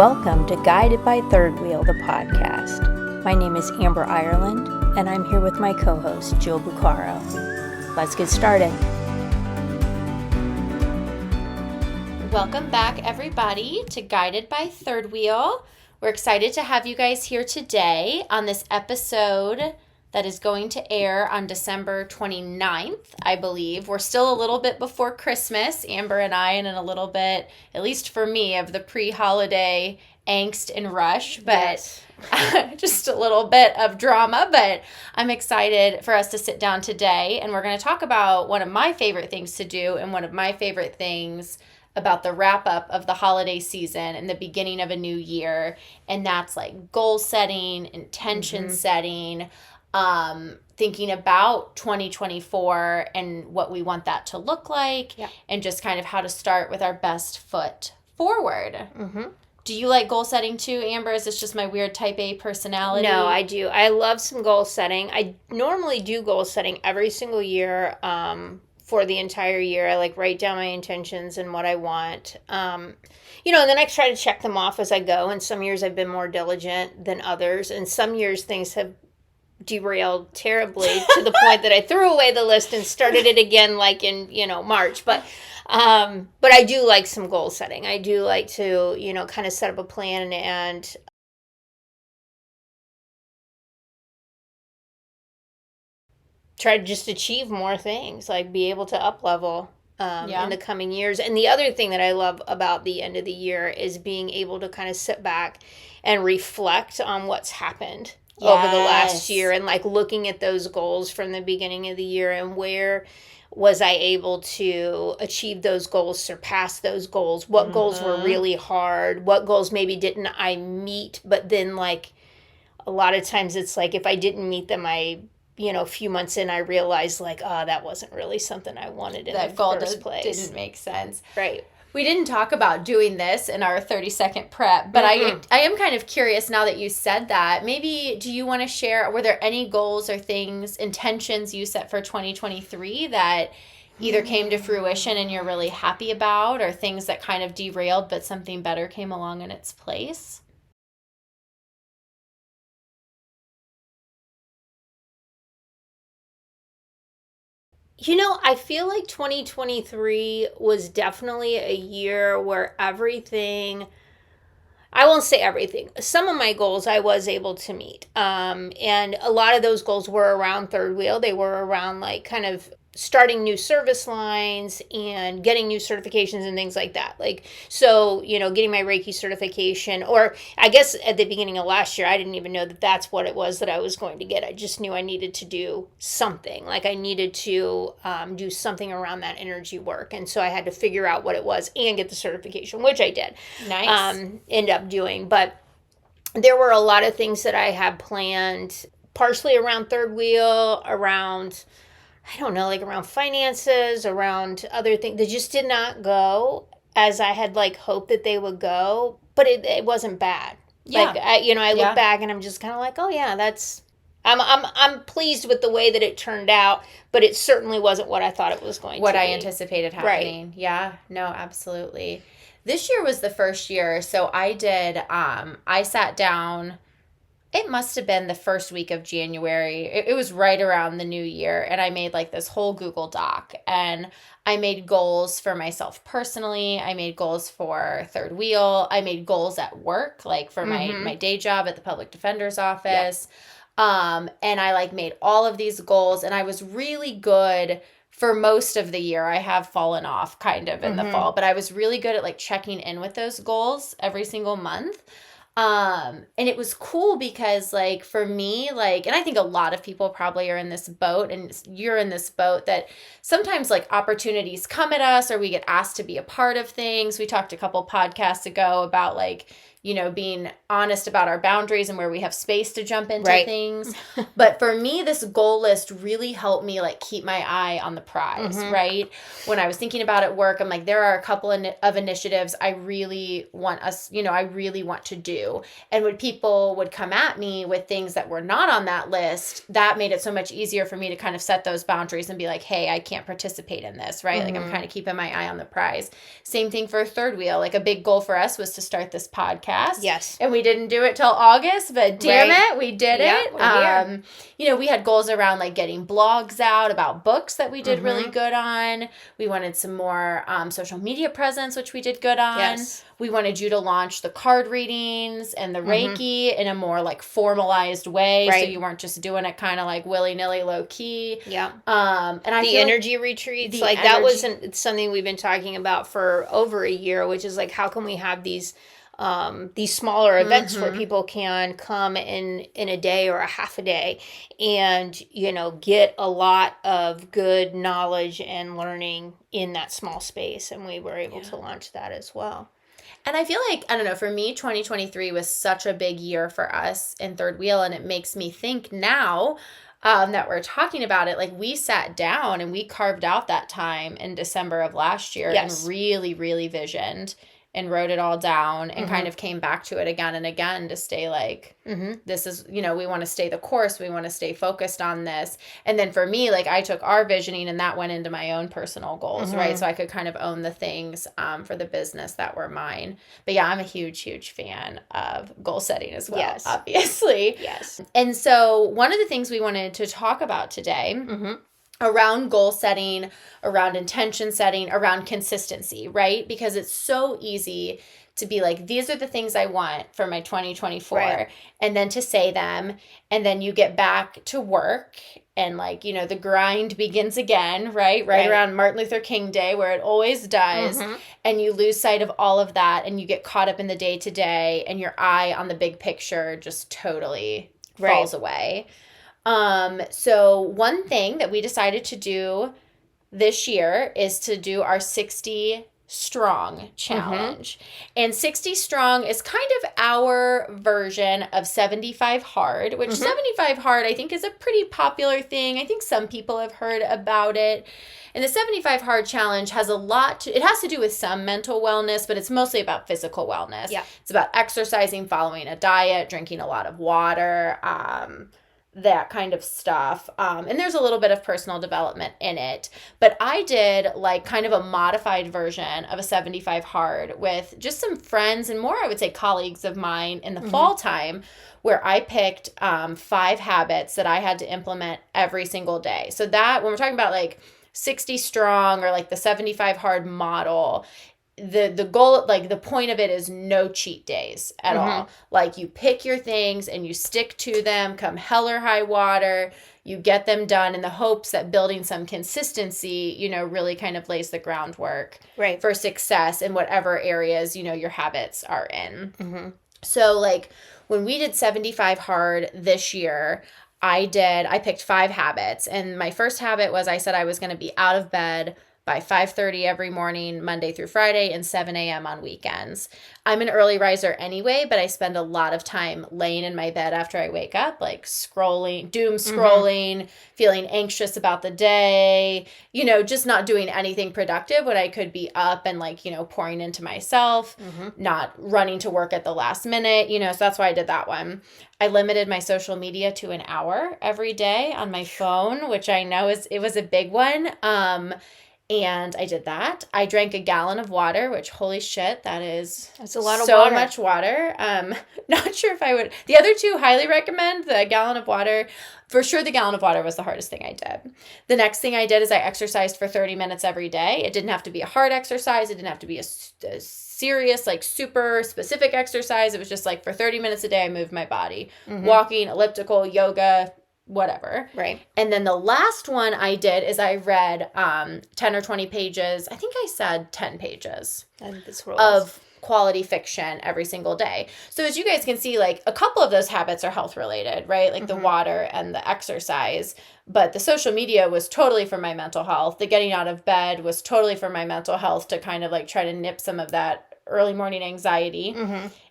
Welcome to Guided by Third Wheel, the podcast. My name is Amber Ireland, and I'm here with my co-host, Jill Bucaro. Let's get started. Welcome back, everybody, to Guided by Third Wheel. We're excited to have you guys here today on this episode that is going to air on December 29th, I believe. We're still a little bit before Christmas, Amber and I, and in a little bit, at least for me, of the pre-holiday angst and rush, but yes. Just a little bit of drama. But I'm excited for us to sit down today, and we're going to talk about one of my favorite things to do and one of my favorite things about the wrap up of the holiday season and the beginning of a new year. And that's like goal setting, intention setting, thinking about 2024 and what we want that to look like, and just kind of how to start with our best foot forward. Do you like goal setting too, Amber? Is this just my weird type A personality? No, I do. I love some goal setting. I normally do goal setting every single year for the entire year. I like write down my intentions and what I want. And then I try to check them off as I go. And some years I've been more diligent than others. And some years things have derailed terribly to the point that I threw away the list and started it again like in, March. But I do like some goal setting. I do like to, kind of set up a plan and try to just achieve more things, like be able to up level in the coming years. And the other thing that I love about the end of the year is being able to kind of sit back and reflect on what's happened over the last year, and like looking at those goals from the beginning of the year and where was I able to achieve those goals, surpass those goals, what goals were really hard, what goals maybe didn't I meet, but then like a lot of times it's like if I didn't meet them, a few months in, I realized like, that wasn't really something I wanted in the first place. Didn't make sense. Right. We didn't talk about doing this in our 30-second prep, but I am kind of curious now that you said that. Maybe do you want to share, were there any goals or things, intentions you set for 2023 that either came to fruition and you're really happy about, or things that kind of derailed but something better came along in its place? I feel like 2023 was definitely a year where everything, I won't say everything, some of my goals I was able to meet. And a lot of those goals were around Third Wheel. They were around like kind of starting new service lines and getting new certifications and things like that. Like, so, getting my Reiki certification, or I guess at the beginning of last year, I didn't even know that that's what it was that I was going to get. I just knew I needed to do something. Like I needed to do something around that energy work. And so I had to figure out what it was and get the certification, which I did. Nice. End up doing. But there were a lot of things that I had planned, partially around Third Wheel, around, I don't know, like around finances, around other things that just did not go as I had like hoped that they would go, but it wasn't bad. Yeah. Like I look back and I'm just kind of like, oh yeah, I'm pleased with the way that it turned out, but it certainly wasn't what I thought it was going to be. What I anticipated happening. Right. Yeah, no, absolutely. This year was the first year, so I did, I sat down. It must have been the first week of January. It was right around the new year. And I made like this whole Google Doc. And I made goals for myself personally. I made goals for Third Wheel. I made goals at work, like for my day job at the public defender's office. And I like made all of these goals. And I was really good for most of the year. I have fallen off kind of in the fall. But I was really good at like checking in with those goals every single month. And it was cool because like for me, like, and I think a lot of people probably are in this boat, and you're in this boat, that sometimes like opportunities come at us or we get asked to be a part of things. We talked a couple podcasts ago about like, being honest about our boundaries and where we have space to jump into things. But for me, this goal list really helped me like keep my eye on the prize, right? When I was thinking about it at work, I'm like, there are a couple of initiatives I really want us, I really want to do. And when people would come at me with things that were not on that list, that made it so much easier for me to kind of set those boundaries and be like, hey, I can't participate in this, right? Like I'm kind of keeping my eye on the prize. Same thing for Third Wheel. Like a big goal for us was to start this podcast. podcast. Yes. And we didn't do it till August, but damn it, we did it. We're here. You know, we had goals around like getting blogs out about books that we did really good on. We wanted some more social media presence, which we did good on. Yes. We wanted you to launch the card readings and the Reiki in a more like formalized way. Right. So you weren't just doing it kind of like willy-nilly low key. Yeah. And I the feel energy retreats, like that wasn't something we've been talking about for over a year, which is like, how can we have these smaller events where people can come in a day or a half a day and, you know, get a lot of good knowledge and learning in that small space. And we were able to launch that as well. And I feel like, I don't know, for me, 2023 was such a big year for us in Third Wheel. And it makes me think now that we're talking about it, like we sat down and we carved out that time in December of last year and really, really visioned and wrote it all down and kind of came back to it again and again to stay like, this is, you know, we want to stay the course. We want to stay focused on this. And then for me, like I took our visioning and that went into my own personal goals, right? So I could kind of own the things for the business that were mine. But yeah, I'm a huge, huge fan of goal setting as well, obviously. Yes. And so one of the things we wanted to talk about today around goal setting, around intention setting, around consistency, right? Because it's so easy to be like, these are the things I want for my 2024, and then to say them, and then you get back to work and like, you know, the grind begins again, right around Martin Luther King Day, where it always does, and you lose sight of all of that, and you get caught up in the day-to-day, and your eye on the big picture just totally falls away. So one thing that we decided to do this year is to do our 60 strong challenge. And 60 strong is kind of our version of 75 hard, which 75 hard I think is a pretty popular thing. I think some people have heard about it. And the 75 hard challenge has it has to do with some mental wellness, but it's mostly about physical wellness. Yeah. It's about exercising, following a diet, drinking a lot of water, that kind of stuff. And there's a little bit of personal development in it. But I did like kind of a modified version of a 75 hard with just some friends and more, I would say, colleagues of mine in the fall time, where I picked 5 habits that I had to implement every single day. So that when we're talking about like 60 strong or like the 75 hard model, the goal, like the point of it is no cheat days at all. Like you pick your things and you stick to them, come hell or high water, you get them done in the hopes that building some consistency, you know, really kind of lays the groundwork for success in whatever areas, you know, your habits are in. So like when we did 75 hard this year, I picked 5 habits, and my first habit was I said I was going to be out of bed by 5:30 every morning, Monday through Friday, and 7 a.m. on weekends. I'm an early riser anyway, but I spend a lot of time laying in my bed after I wake up, like doom scrolling, feeling anxious about the day, you know, just not doing anything productive when I could be up and like, you know, pouring into myself, not running to work at the last minute, you know, so that's why I did that one. I limited my social media to an hour every day on my phone, which I know it was a big one. And I did that. I drank a gallon of water, which holy shit, that's a lot of so water. much water. Not sure if I would. The other 2, highly recommend the gallon of water. For sure, the gallon of water was the hardest thing I did. The next thing I did is I exercised for 30 minutes every day. It didn't have to be a hard exercise. It didn't have to be a serious, like super specific exercise. It was just like for 30 minutes a day, I moved my body. Walking, elliptical, yoga, whatever. Right. And then the last one I did is I read 10 or 20 pages. I think I said 10 pages of quality fiction every single day. So as you guys can see, like a couple of those habits are health related, right? Like the water and the exercise. But the social media was totally for my mental health. The getting out of bed was totally for my mental health to kind of like try to nip some of that early morning anxiety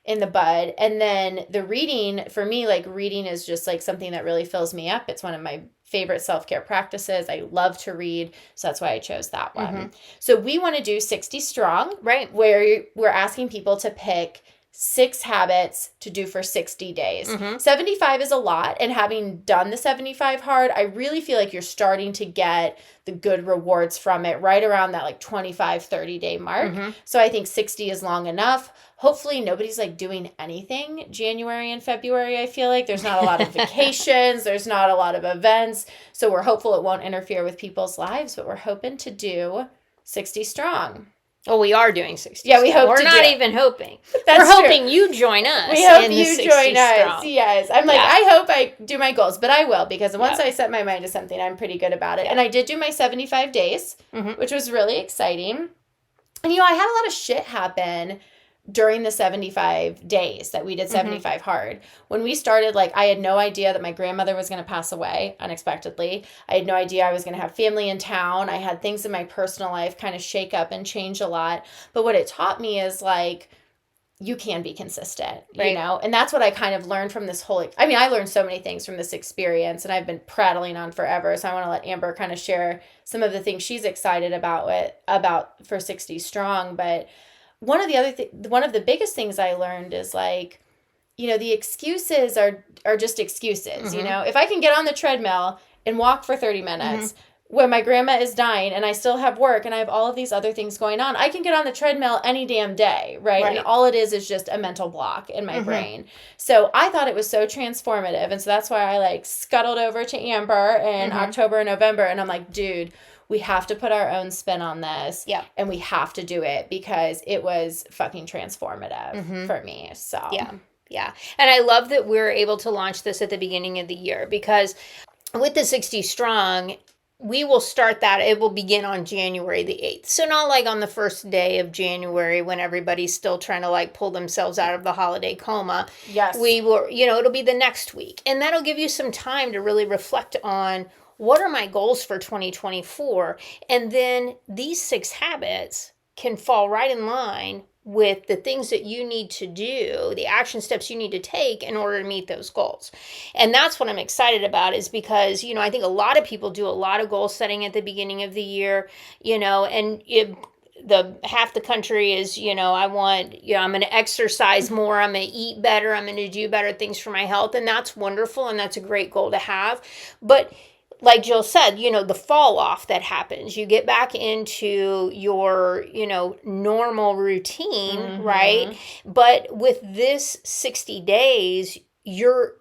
in the bud. And then the reading, for me, like reading is just like something that really fills me up. It's one of my favorite self-care practices. I love to read. So that's why I chose that one. So we want to do 60 strong, right? Where we're asking people to pick 6 habits to do for 60 days. 75 is a lot. And having done the 75 hard, I really feel like you're starting to get the good rewards from it right around that like 25, 30 day mark. So I think 60 is long enough. Hopefully nobody's like doing anything January and February. I feel like there's not a lot of vacations. There's not a lot of events. So we're hopeful it won't interfere with people's lives, but we're hoping to do 60 strong. Oh, we are doing 60. Yeah, we hope We're to not do even hoping. That's We're hoping you join us. We hope in the you 60 join us. strong. Yes. I'm like, I hope I do my goals, but I will, because once I set my mind to something, I'm pretty good about it. And I did do my 75 days, which was really exciting. And, I had a lot of shit happen during the 75 days that we did 75 hard. When we started, like, I had no idea that my grandmother was going to pass away unexpectedly. I had no idea I was going to have family in town. I had things in my personal life kind of shake up and change a lot. But what it taught me is, like, you can be consistent, and that's what I kind of learned from this whole, I learned so many things from this experience, and I've been prattling on forever. So I want to let Amber kind of share some of the things she's excited about for 60 strong. But one of the biggest things I learned is, like, the excuses are just excuses. If I can get on the treadmill and walk for 30 minutes when my grandma is dying and I still have work and I have all of these other things going on, I can get on the treadmill any damn day, right? And all it is just a mental block in my brain. So I thought it was so transformative. And so that's why I, like, scuttled over to Amber in October and November. And I'm like, dude, we have to put our own spin on this. Yeah. And we have to do it because it was fucking transformative for me. So. Yeah. And I love that we're able to launch this at the beginning of the year, because with the 60 strong, we will start that. It will begin on January the 8th. So not like on the first day of January when everybody's still trying to, like, pull themselves out of the holiday coma. Yes. We will, it'll be the next week. And that'll give you some time to really reflect on, what are my goals for 2024? And then these 6 habits can fall right in line with the things that you need to do, the action steps you need to take in order to meet those goals. And that's what I'm excited about, is because, I think a lot of people do a lot of goal setting at the beginning of the year, and half the country is, I'm going to exercise more, I'm going to eat better, I'm going to do better things for my health. And that's wonderful. And that's a great goal to have. But like Jill said, the fall off that happens, you get back into your, normal routine, right? But with this 60 days, you're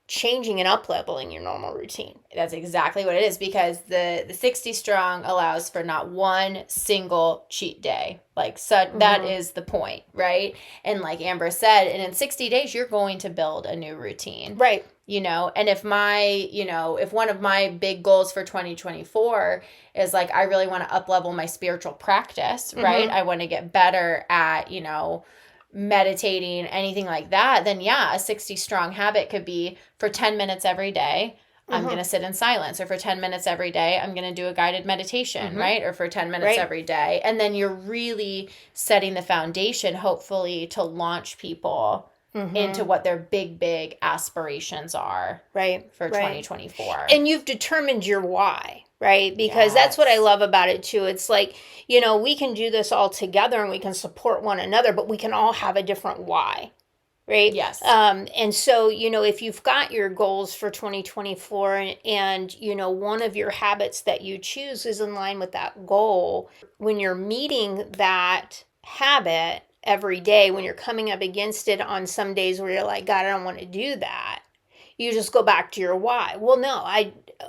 changing and up-leveling your normal routine. That's exactly what it is, because the 60 strong allows for not one single cheat day. Like, so that is the point, right? And like Amber said, and in 60 days, you're going to build a new routine. Right. And if if one of my big goals for 2024 is, like, I really want to up-level my spiritual practice, right? I want to get better at, meditating, anything like that, then a 60 strong habit could be, for 10 minutes every day, I'm going to sit in silence, or for 10 minutes every day, I'm going to do a guided meditation, right? Or for 10 minutes every day. And then you're really setting the foundation, hopefully, to launch people into what their big aspirations are for 2024. And you've determined your why, right? Because that's what I love about it too. It's like, we can do this all together and we can support one another, but we can all have a different why, right? Yes. And so, if you've got your goals for 2024 and one of your habits that you choose is in line with that goal, when you're meeting that habit every day, when you're coming up against it on some days where you're like, God, I don't want to do that, you just go back to your why. Well, no,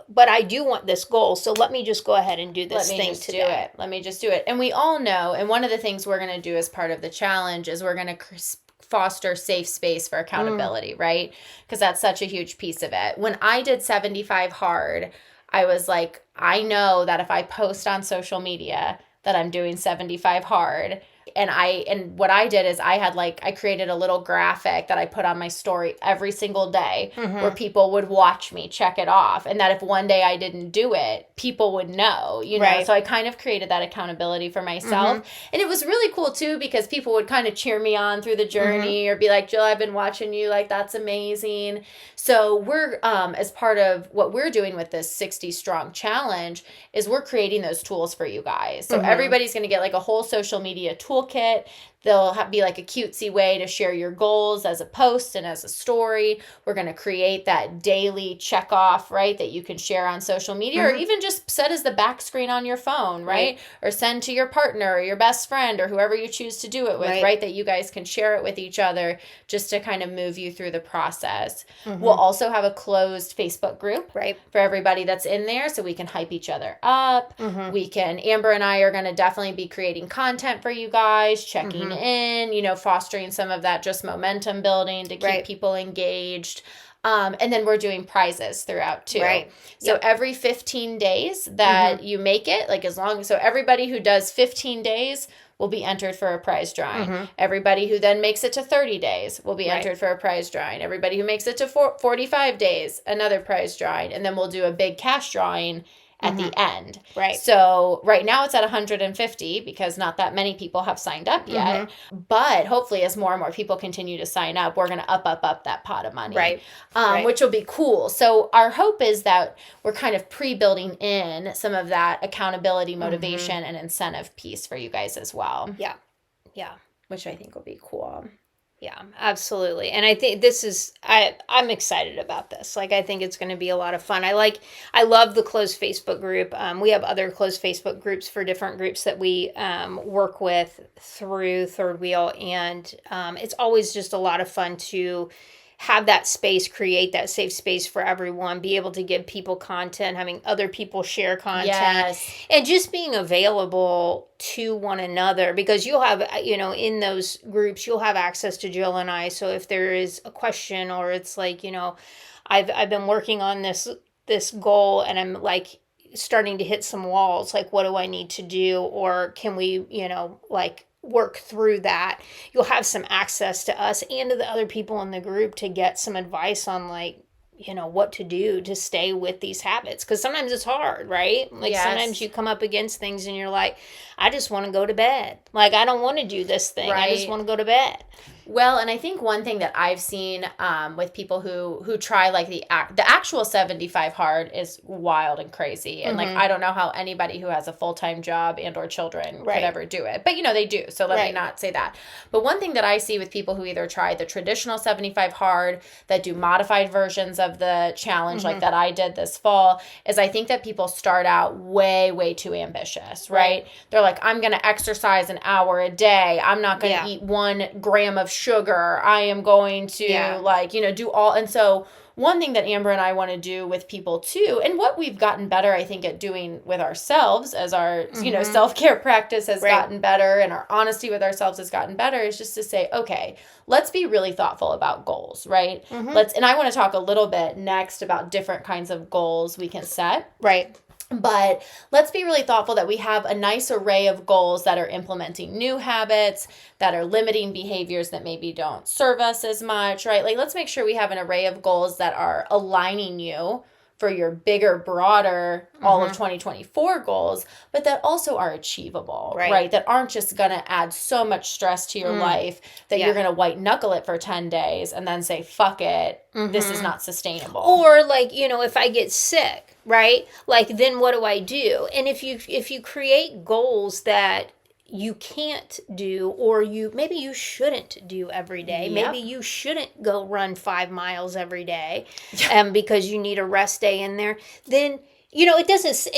but I do want this goal, so let me just go ahead and do this thing today. Let me just do it. And we all know, and one of the things we're going to do as part of the challenge is we're going to foster safe space for accountability, right? Because that's such a huge piece of it. When I did 75 hard, I was like, I know that if I post on social media that I'm doing 75 hard, and what I did is I created a little graphic that I put on my story every single day where people would watch me check it off, and that if one day I didn't do it, people would know, Right. So I kind of created that accountability for myself. And it was really cool too, because people would kind of cheer me on through the journey or be like, Jill, I've been watching you, like, that's amazing. So we're, as part of what we're doing with this 60 strong challenge, is we're creating those tools for you guys. So everybody's going to get like a whole social media toolkit There'll be like a cutesy way to share your goals as a post and as a story. We're going to create that daily check off, right, that you can share on social media, or even just set as the back screen on your phone, right? Or send to your partner or your best friend or whoever you choose to do it with, right? That you guys can share it with each other just to kind of move you through the process. We'll also have a closed Facebook group for everybody that's in there, so we can hype each other up. We can, Amber and I are going to definitely be creating content for you guys, checking in, you know, fostering some of that just momentum building to keep people engaged. And then we're doing prizes throughout too. So every 15 days that you make it, like so everybody who does 15 days will be entered for a prize drawing. Everybody who then makes it to 30 days will be entered for a prize drawing. Everybody who makes it to 45 days, another prize drawing. And then we'll do a big cash drawing at the end. So right now it's at 150 because not that many people have signed up yet. But hopefully as more and more people continue to sign up, we're going to up that pot of money. Which will be cool. So our hope is that we're kind of pre-building in some of that accountability, motivation, and incentive piece for you guys as well. Which I think will be cool. Yeah, absolutely. And I think this is, I'm excited about this. Like, I think it's going to be a lot of fun. I love the closed Facebook group. We have other closed Facebook groups for different groups that we work with through Third Wheel. And it's always just a lot of fun to have that space, create that safe space for everyone, be able to give people content, having other people share content, and just being available to one another, because you'll have, you know, in those groups, you'll have access to Jill and I. So if there is a question, or it's like, you know, I've been working on this goal and I'm like starting to hit some walls, like, what do I need to do? Or can we, you know, like, work through that? You'll have some access to us and to the other people in the group to get some advice on, like, you know, what to do to stay with these habits. Because sometimes it's hard, right? Like, sometimes you come up against things and you're like, I just want to go to bed. Like, I don't want to do this thing. I just want to go to bed. Well, and I think one thing that I've seen with people who try, like, the actual 75 hard is wild and crazy. And, like, I don't know how anybody who has a full-time job and or children could ever do it. But, you know, they do. So let me not say that. But one thing that I see with people who either try the traditional 75 hard, that do modified versions of the challenge, like that I did this fall, is I think that people start out way, way too ambitious, right? They're like, I'm going to exercise an hour a day. I'm not going to eat 1 gram of sugar. I am going to like, you know, do all. And so one thing that Amber and I want to do with people too, and what we've gotten better, I think, at doing with ourselves as our, you know, self-care practice has gotten better, and our honesty with ourselves has gotten better, is just to say, okay, let's be really thoughtful about goals, right? And I want to talk a little bit next about different kinds of goals we can set. But let's be really thoughtful that we have a nice array of goals that are implementing new habits, that are limiting behaviors that maybe don't serve us as much, right? Like, let's make sure we have an array of goals that are aligning you for your bigger, broader, all of 2024 goals, but that also are achievable, right? That aren't just going to add so much stress to your life that you're going to white knuckle it for 10 days and then say, fuck it, this is not sustainable. Or, like, you know, if I get sick, right? Like, then what do I do? And if you create goals that you can't do, or maybe you shouldn't do every day. Maybe you shouldn't go run 5 miles every day because you need a rest day in there. Then, you know, it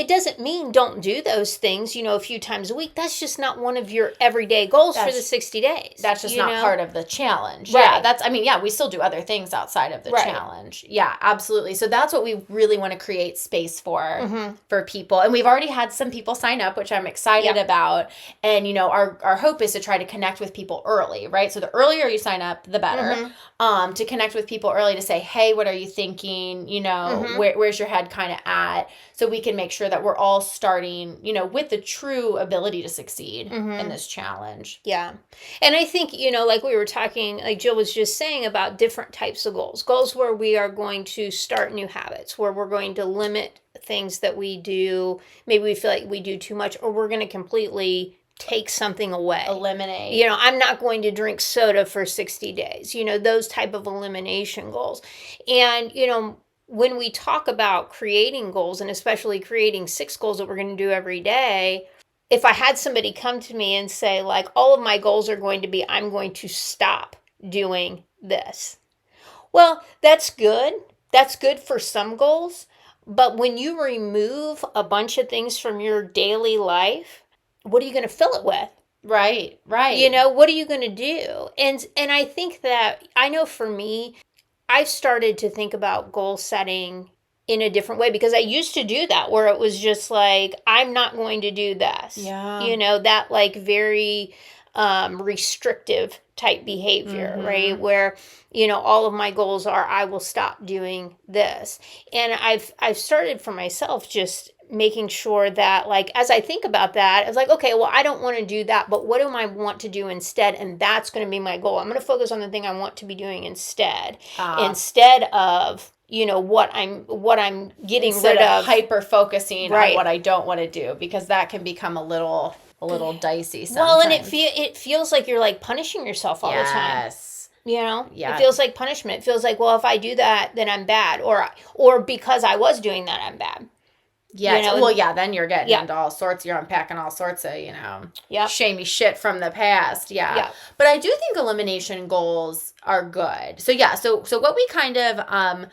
doesn't mean don't do those things, you know, a few times a week. That's just not one of your everyday goals for the 60 days. That's just not part of the challenge. Yeah, we still do other things outside of the challenge. Yeah, absolutely. So that's what we really want to create space for people. And we've already had some people sign up, which I'm excited about. And, you know, our hope is to try to connect with people early, right? So the earlier you sign up, the better. To connect with people early, to say, hey, what are you thinking? You know, where's your head kind of at? So we can make sure that we're all starting, you know, with the true ability to succeed in this challenge. Yeah. And I think, you know, like we were talking, like Jill was just saying, about different types of goals. Goals where we are going to start new habits, where we're going to limit things that we do. Maybe we feel like we do too much, or we're going to completely take something away. Eliminate. You know, I'm not going to drink soda for 60 days. You know, those type of elimination goals. And, you know, when we talk about creating goals, and especially creating 6 goals that we're going to do every day, if I had somebody come to me and say, like, all of my goals are going to be, I'm going to stop doing this. Well, that's good. That's good for some goals. But when you remove a bunch of things from your daily life, what are you going to fill it with? Right. What are you going to do? And I think that, I know for me, I've started to think about goal setting in a different way, because I used to do that where it was just like, I'm not going to do this. Yeah. That like very restrictive type behavior, right? Where, all of my goals are, I will stop doing this. And I've started for myself just making sure that, like, as I think about that, it's like, okay, well, I don't want to do that, but what do I want to do instead? And that's going to be my goal. I'm going to focus on the thing I want to be doing instead of what I'm getting rid of, hyper focusing on what I don't want to do, because that can become a little dicey sometimes. Well, and it feels like you're like punishing yourself all the time. Yeah. It feels like punishment. It feels like, well, if I do that, then I'm bad, or because I was doing that, I'm bad. Yeah. Then you're getting into all sorts. You're unpacking all sorts of shamey shit from the past. Yeah. But I do think elimination goals are good. So So what we kind of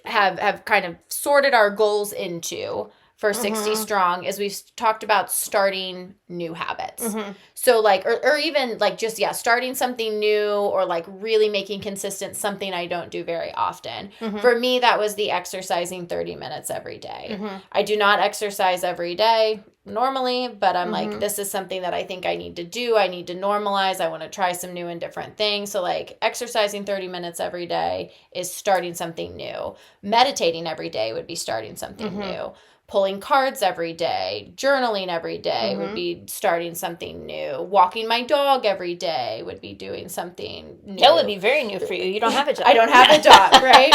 have kind of sorted our goals into for 60 Strong is we've talked about starting new habits. So like, or even like just, starting something new, or like really making consistent something I don't do very often. For me, that was the exercising 30 minutes every day. I do not exercise every day normally, but I'm like, this is something that I think I need to do. I need to normalize. I want to try some new and different things. So like exercising 30 minutes every day is starting something new. Meditating every day would be starting something new. Pulling cards every day, journaling every day would be starting something new. Walking my dog every day would be doing something new. That would be very new for you. You don't have a dog. I don't have a dog, right?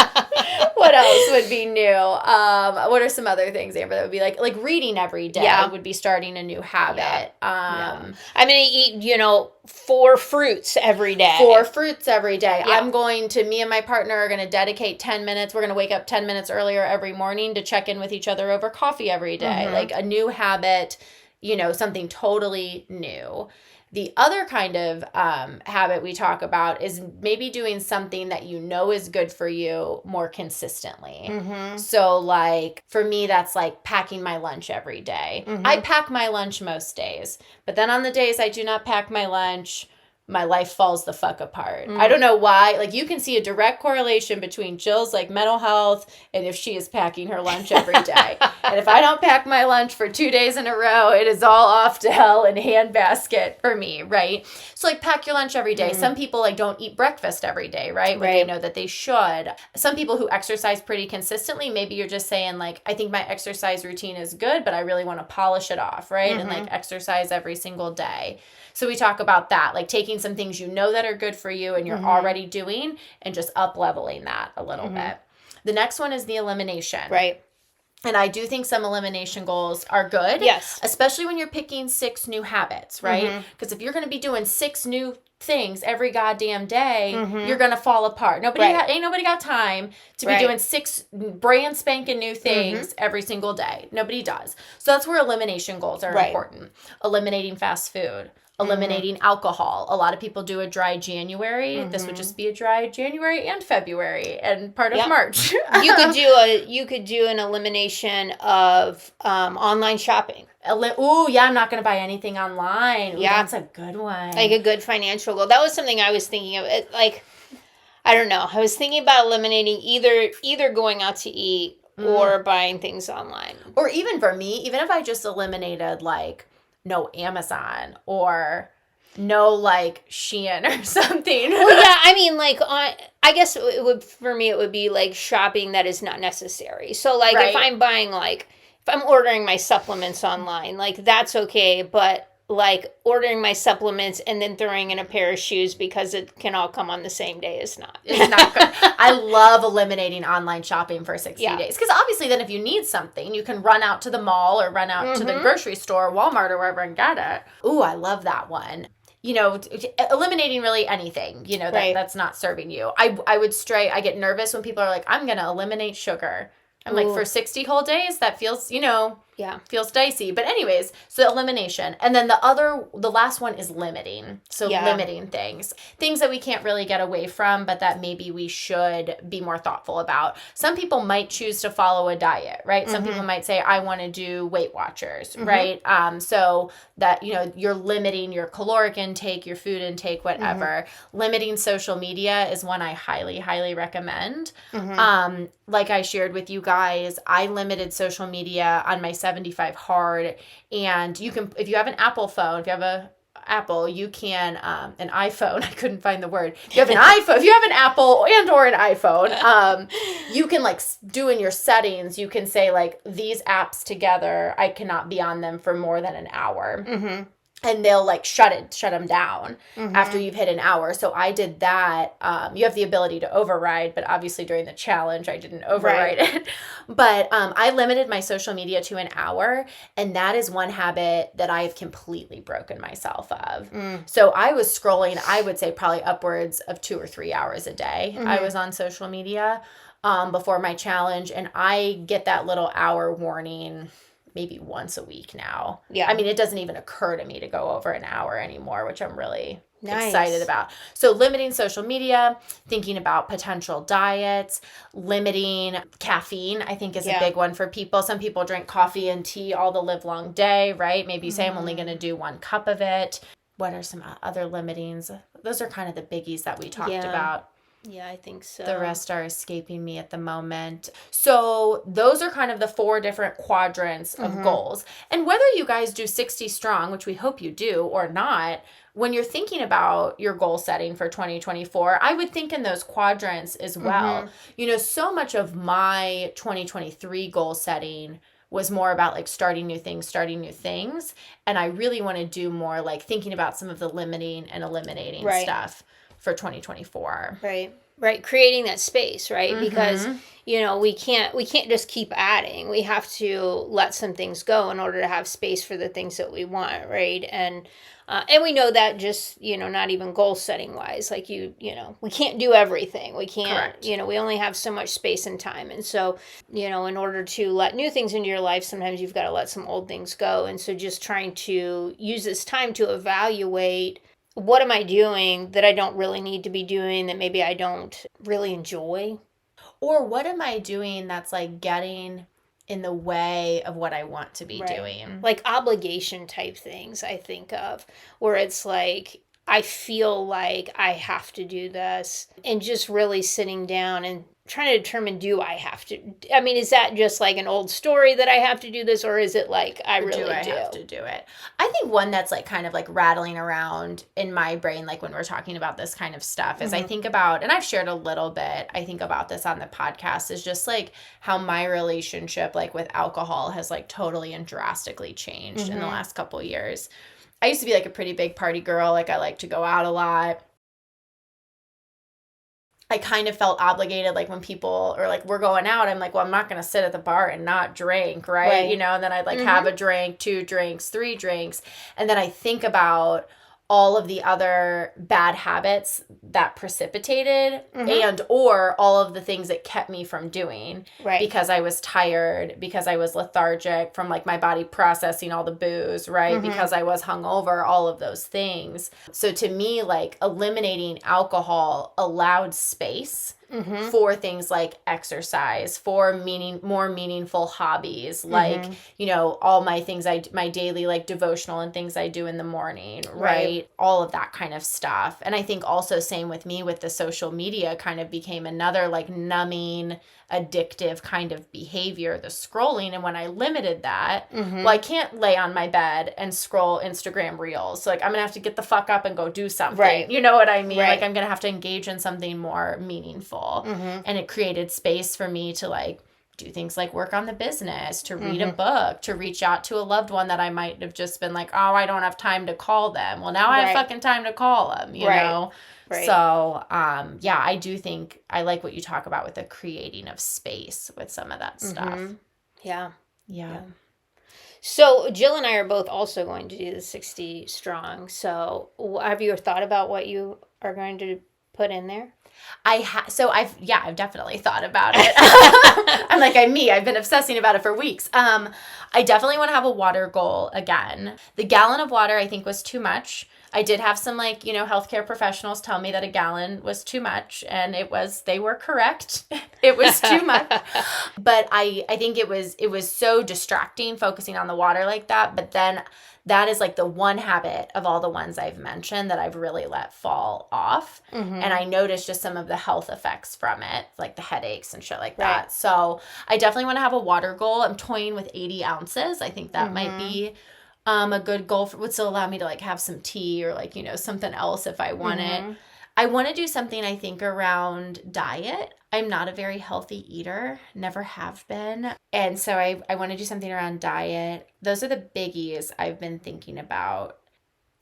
What else would be new? What are some other things, Amber, that would be like reading every day would be starting a new habit. I'm going to eat, 4 fruits every day. 4 fruits every day. Me and my partner are going to dedicate 10 minutes. We're going to wake up 10 minutes earlier every morning to check in with each other over coffee every day. Like a new habit, something totally new. The other kind of habit we talk about is maybe doing something that is good for you more consistently. So like for me, that's like packing my lunch every day. I pack my lunch most days, but then on the days I do not pack my lunch, my life falls the fuck apart. I don't know why. Like you can see a direct correlation between Jill's like mental health and if she is packing her lunch every day. And if I don't pack my lunch for 2 days in a row, it is all off to hell in handbasket for me, right? So like pack your lunch every day. Some people like don't eat breakfast every day, right? When they know that they should. Some people who exercise pretty consistently, maybe you're just saying like, I think my exercise routine is good, but I really want to polish it off, right? And like exercise every single day. So we talk about that, like taking some things that are good for you and you're already doing and just up-leveling that a little bit. The next one is the elimination. Right. And I do think some elimination goals are good. Yes. Especially when you're picking 6 new habits, right? Because if you're going to be doing 6 new things every goddamn day, you're going to fall apart. Ain't nobody got time to be doing 6 brand spanking new things every single day. Nobody does. So that's where elimination goals are important. Eliminating fast food. Eliminating alcohol. A lot of people do a dry January. This would just be a dry January and February and part of March. You could do an elimination of online shopping. I'm not going to buy anything online. That's a good one. Like a good financial goal. That was something I was thinking of. I don't know. I was thinking about eliminating either going out to eat or buying things online. Or even for me, even if I just eliminated like no Amazon or no like Shein or something. Well, yeah, I mean like I guess it would be like shopping that is not necessary. So like if I'm ordering my supplements online, like that's okay, but like ordering my supplements and then throwing in a pair of shoes because it can all come on the same day is not. It's not good. I love eliminating online shopping for 60 days. Because obviously then if you need something, you can run out to the mall or run out to the grocery store, Walmart or wherever and get it. Ooh, I love that one. Eliminating really anything, that's not serving you. I get nervous when people are like, I'm going to eliminate sugar. I'm like, for 60 whole days, that feels, Yeah. Feels dicey. But anyways, so elimination. And then the last one is limiting. So limiting things. Things that we can't really get away from, but that maybe we should be more thoughtful about. Some people might choose to follow a diet, right? Some people might say, I want to do Weight Watchers, right? So that, you're limiting your caloric intake, your food intake, whatever. Limiting social media is one I highly, highly recommend. Like I shared with you guys, I limited social media on my 75 hard, and you can, if you have an Apple phone, if you have a Apple, you can, an iPhone, I couldn't find the word. If you have an iPhone, if you have an Apple and or an iPhone, you can like do in your settings, you can say like these apps together, I cannot be on them for more than an hour. And they'll like shut them down after you've hit an hour. So I did that. You have the ability to override, but obviously during the challenge, I didn't override it. But I limited my social media to an hour. And that is one habit that I have completely broken myself of. So I was scrolling, I would say probably upwards of 2 or 3 hours a day. I was on social media before my challenge. And I get that little hour warning maybe once a week now. Yeah. I mean, it doesn't even occur to me to go over an hour anymore, which I'm really excited about. So limiting social media, thinking about potential diets, limiting caffeine, I think is a big one for people. Some people drink coffee and tea all the live long day, right? Maybe you say I'm only going to do 1 cup of it. What are some other limitings? Those are kind of the biggies that we talked about. Yeah, I think so. The rest are escaping me at the moment. So those are kind of the 4 different quadrants of goals. And whether you guys do 60 strong, which we hope you do, or not, when you're thinking about your goal setting for 2024, I would think in those quadrants as well. So much of my 2023 goal setting was more about like starting new things. And I really want to do more like thinking about some of the limiting and eliminating stuff for 2024. Right. Creating that space, right? Because, we can't just keep adding. We have to let some things go in order to have space for the things that we want, right? And we know that just, not even goal setting wise, like we can't do everything. We can't, we only have so much space and time. And so, in order to let new things into your life, sometimes you've got to let some old things go. And so just trying to use this time to evaluate, what am I doing that I don't really need to be doing, that maybe I don't really enjoy? Or what am I doing that's like getting in the way of what I want to be doing? Like obligation type things I think of, where it's like, I feel like I have to do this, and just really sitting down and trying to determine, do I have to? I mean, is that just like an old story that I have to do this, or is it like I really do? Have to do it? I think one that's like kind of like rattling around in my brain, like when we're talking about this kind of stuff, is I think about, and I've shared a little bit, I think about this on the podcast, is just like how my relationship like with alcohol has like totally and drastically changed in the last couple of years. I used to be like a pretty big party girl. Like I like to go out a lot. I kind of felt obligated, like when people are like, we're going out, I'm like, well, I'm not going to sit at the bar and not drink, right? And then I'd like have a drink, 2 drinks, 3 drinks. And then I think about all of the other bad habits that precipitated and or all of the things that kept me from doing because I was tired, because I was lethargic from like my body processing all the booze, right? Because I was hungover, all of those things. So to me, like eliminating alcohol allowed space for things like exercise, for more meaningful hobbies, like, all my things, my daily like devotional and things I do in the morning, right? All of that kind of stuff. And I think also same with me with the social media kind of became another like numbing, addictive kind of behavior, the scrolling. And when I limited that, well, I can't lay on my bed and scroll Instagram reels. So like I'm gonna have to get the fuck up and go do something. You know what I mean? Like I'm gonna have to engage in something more meaningful. And it created space for me to like do things like work on the business, to read a book, to reach out to a loved one that I might have just been like, oh, I don't have time to call them. Well, now I have fucking time to call them, you know? So, I do think I like what you talk about with the creating of space with some of that stuff. Yeah. So Jill and I are both also going to do the 60 strong. So have you thought about what you are going to put in there? I've definitely thought about it. I'm like, I've been obsessing about it for weeks. I definitely want to have a water goal again. The gallon of water I think was too much. I did have some healthcare professionals tell me that a gallon was too much, and they were correct. It was too much. But I think it was so distracting focusing on the water like that. But then that is like the one habit of all the ones I've mentioned that I've really let fall off. Mm-hmm. And I noticed just some of the health effects from it, like the headaches and shit like that. So I definitely want to have a water goal. I'm toying with 80 ounces. I think that might be a good goal would still allow me to like have some tea or something else if I want it. I want to do something I think around diet. I'm not a very healthy eater, never have been. And so I want to do something around diet. Those are the biggies I've been thinking about.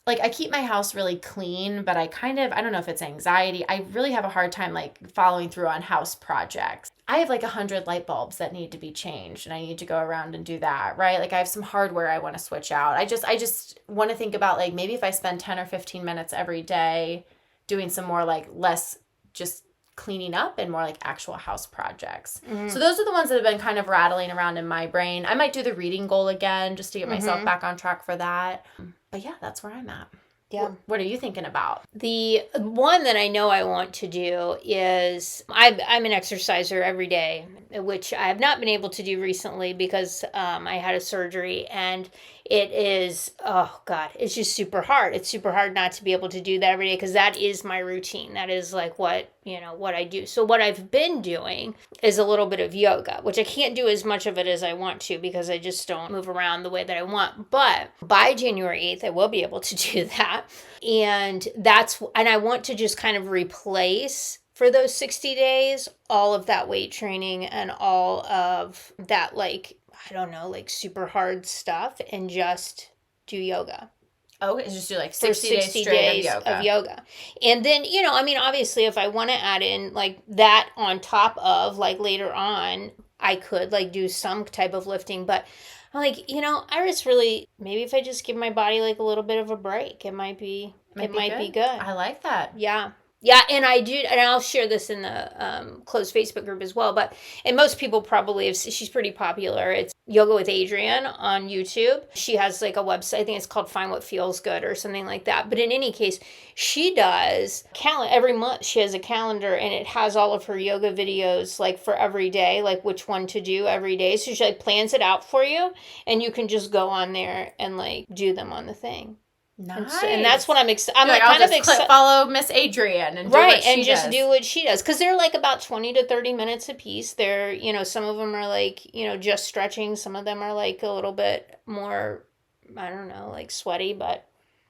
Like I keep my house really clean, but I don't know if it's anxiety. I really have a hard time like following through on house projects. I have like 100 light bulbs that need to be changed and I need to go around and do that, right? Like I have some hardware I want to switch out. I just want to think about like maybe if I spend 10 or 15 minutes every day doing some more like less just cleaning up and more like actual house projects. Mm-hmm. So those are the ones that have been kind of rattling around in my brain. I might do the reading goal again just to get myself back on track for that. But yeah, that's where I'm at. Yeah. What are you thinking about? The one that I know I want to do is I'm an exerciser every day, which I have not been able to do recently because I had a surgery, and it is, oh God, it's just super hard. It's super hard not to be able to do that every day because that is my routine. That is like what I do. So what I've been doing is a little bit of yoga, which I can't do as much of it as I want to because I just don't move around the way that I want. But by January 8th, I will be able to do that. And I want to just kind of replace for those 60 days, all of that weight training and all of that, like, I don't know, like super hard stuff and just do yoga. Oh, it's just do like 60 days straight of yoga. And then, obviously if I want to add in like that on top of like later on, I could like do some type of lifting, but I'm like, I just really, maybe if I just give my body like a little bit of a break, it might be good. I like that. Yeah. Yeah, and I do, and I'll share this in the closed Facebook group as well. And most people probably have. She's pretty popular. It's Yoga with Adriene on YouTube. She has like a website. I think it's called Find What Feels Good or something like that. But in any case, she does every month. She has a calendar, and it has all of her yoga videos like for every day, like which one to do every day. So she like plans it out for you, and you can just go on there and like do them on the thing. Nice. And that's what I'm excited. I'm like kind of excited. Follow Miss Adriene and do what she does. Do what she does because they're like about 20 to 30 minutes a piece. They're some of them are like just stretching. Some of them are like a little bit more, I don't know, like sweaty. But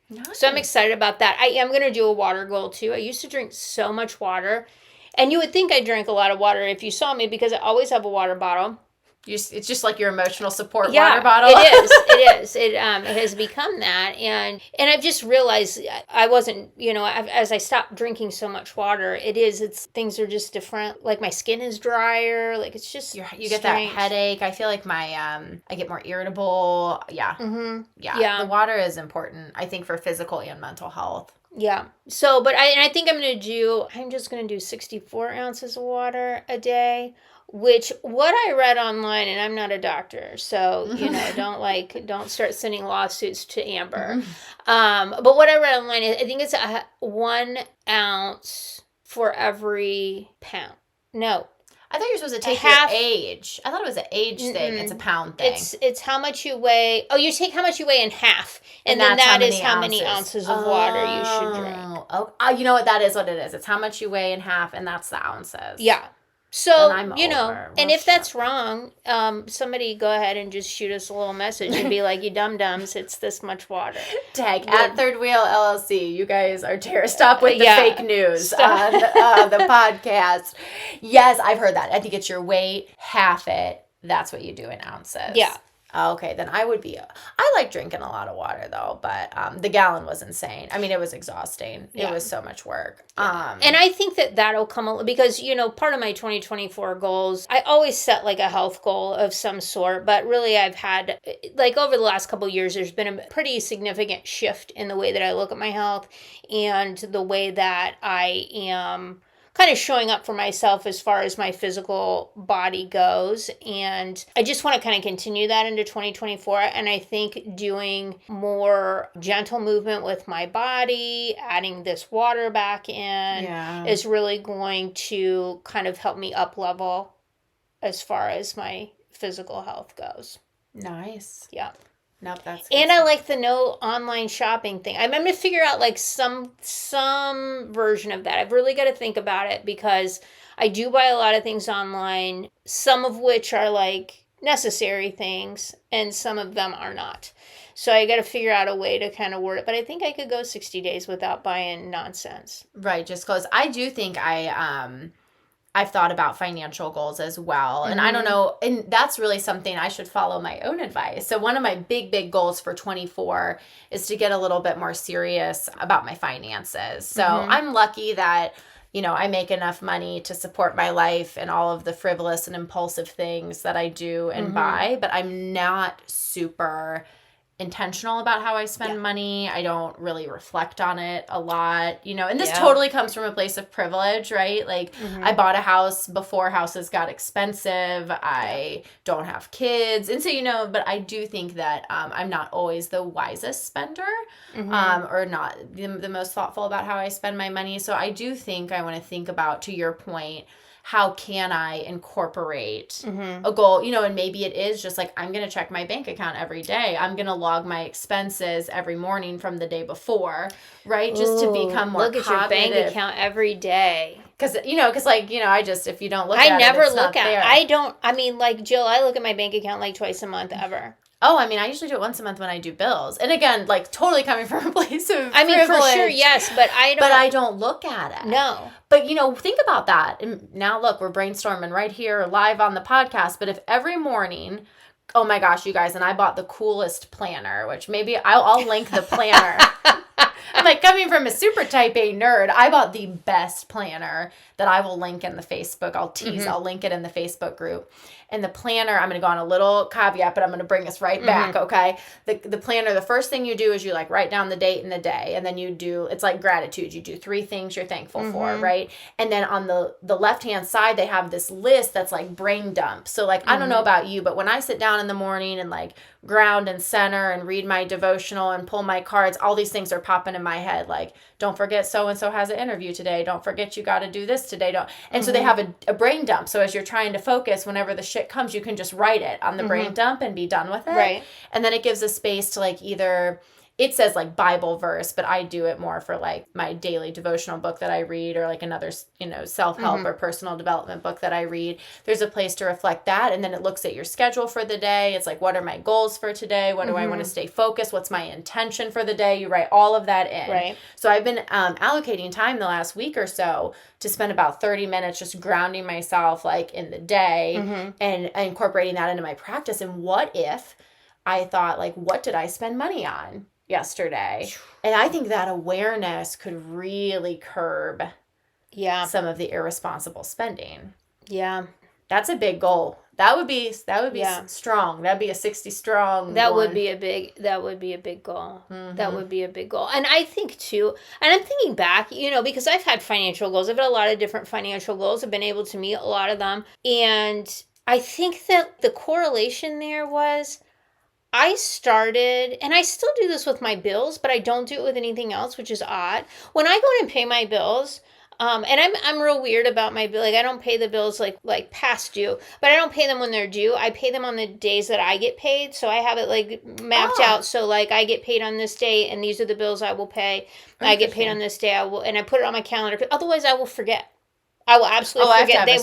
nice. So I'm excited about that. I am gonna do a water goal too. I used to drink so much water, and you would think I drank a lot of water if you saw me because I always have a water bottle. It's just like your emotional support water bottle. It is. It has become that. And I've just realized I wasn't, as I stopped drinking so much water, things are just different. Like my skin is drier. Like it's just, you get that headache. I feel like I get more irritable. Yeah. Mm-hmm. Yeah. The water is important, I think, for physical and mental health. Yeah. So, I think I'm just going to do 64 ounces of water a day. Which what I read online, and I'm not a doctor, so don't start sending lawsuits to Amber. But what I read online, I think it's 1 ounce for every pound. No, I thought you were supposed to take your age. I thought it was an age thing. It's a pound thing. It's how much you weigh. Oh, you take how much you weigh in half, and then that is how many ounces of water you should drink. Oh, you know what? That is what it is. It's how much you weigh in half, and that's the ounces. Yeah. So, and if that's wrong, somebody go ahead and just shoot us a little message and be like, you dum-dums, it's this much water. Tag at Third Wheel LLC. You guys are stop with the fake news on the podcast. Yes, I've heard that. I think it's your weight, half it. That's what you do in ounces. Yeah. Okay, then I like drinking a lot of water though, but the gallon was insane. I mean, it was exhausting. Yeah. It was so much work. Yeah. And I think that'll come because, part of my 2024 goals, I always set like a health goal of some sort, but really I've had like over the last couple of years, there's been a pretty significant shift in the way that I look at my health and the way that I am kind of showing up for myself as far as my physical body goes. And I just want to kind of continue that into 2024. And I think doing more gentle movement with my body, adding this water back in is really going to kind of help me up level as far as my physical health goes. Nice. Yeah. Nope, that's good. And I like the no online shopping thing. I'm going to figure out like some version of that. I've really got to think about it because I do buy a lot of things online, some of which are like necessary things and some of them are not. So I got to figure out a way to kind of word it. But I think I could go 60 days without buying nonsense. Right, just because I do think I've thought about financial goals as well. And I don't know, and that's really something I should follow my own advice. So one of my big goals for 24 is to get a little bit more serious about my finances. So I'm lucky that, you know, I make enough money to support my life and all of the frivolous and impulsive things that I do and buy, but I'm not super intentional about how I spend money. I don't really reflect on it a lot, you know, and this totally comes from a place of privilege, right? Like I bought a house before houses got expensive. I don't have kids. And so, you know, but I do think that I'm not always the wisest spender or not the most thoughtful about how I spend my money. So I do think I want to think about, to your point, how can I incorporate a goal, you know, and maybe it is just like, I'm going to check my bank account every day. I'm going to log my expenses every morning from the day before, right? Just to become more cognitive. Look at your bank account every day. Because, you know, like, you know, I just, if you don't look at it, I never look at it. I mean, like, Jill, I look at my bank account like twice a month ever. Oh, I mean, I usually do it once a month when I do bills. And again, like totally coming from a place of I mean, privilege, for sure, yes, but I don't look at it. No. But, you know, think about that. And now, look, we're brainstorming right here live on the podcast. But if every morning, oh my gosh, you guys, and I bought the coolest planner, which maybe I'll link the planner. I'm like, coming from a super type A nerd, I bought the best planner that I will link in the Facebook. I'll tease, I'll link it in the Facebook group. And the planner, I'm going to go on a little caveat, but I'm going to bring us right back, okay? The planner, the first thing you do is you like write down the date and the day, and then you do, it's like gratitude. You do 3 things you're thankful for, right? And then on the left-hand side, they have this list that's like brain dump. So like, I don't know about you, but when I sit down in the morning and like ground and center and read my devotional and pull my cards, all these things are popping in my head. Like, don't forget so-and-so has an interview today. Don't forget you got to do this today. And so they have a brain dump. So as you're trying to focus, whenever the shit comes, you can just write it on the brain dump and be done with it. Right. And then it gives a space to like either, it says like Bible verse, but I do it more for like my daily devotional book that I read, or like another, you know, self-help or personal development book that I read. There's a place to reflect that. And then it looks at your schedule for the day. It's like, what are my goals for today? What do I want to stay focused? What's my intention for the day? You write all of that in. Right. So I've been allocating time the last week or so to spend about 30 minutes just grounding myself like in the day and incorporating that into my practice. And what if I thought like, what did I spend money on yesterday? And I think that awareness could really curb some of the irresponsible spending. Yeah. That's a big goal. That would be strong. That'd be a 60 strong. That would be a big goal. That would be a big goal. And I think too, and I'm thinking back, you know, because I've had financial goals. I've had a lot of different financial goals. I've been able to meet a lot of them. And I think that the correlation there was, I started, and I still do this with my bills, but I don't do it with anything else, which is odd. When I go in and pay my bills, and I'm real weird about my bill. Like, I don't pay the bills like past due, but I don't pay them when they're due. I pay them on the days that I get paid. So I have it like mapped out. So like I get paid on this day, and these are the bills I will pay. I get paid on this day. And I put it on my calendar. Otherwise, I will forget. I will absolutely forget. They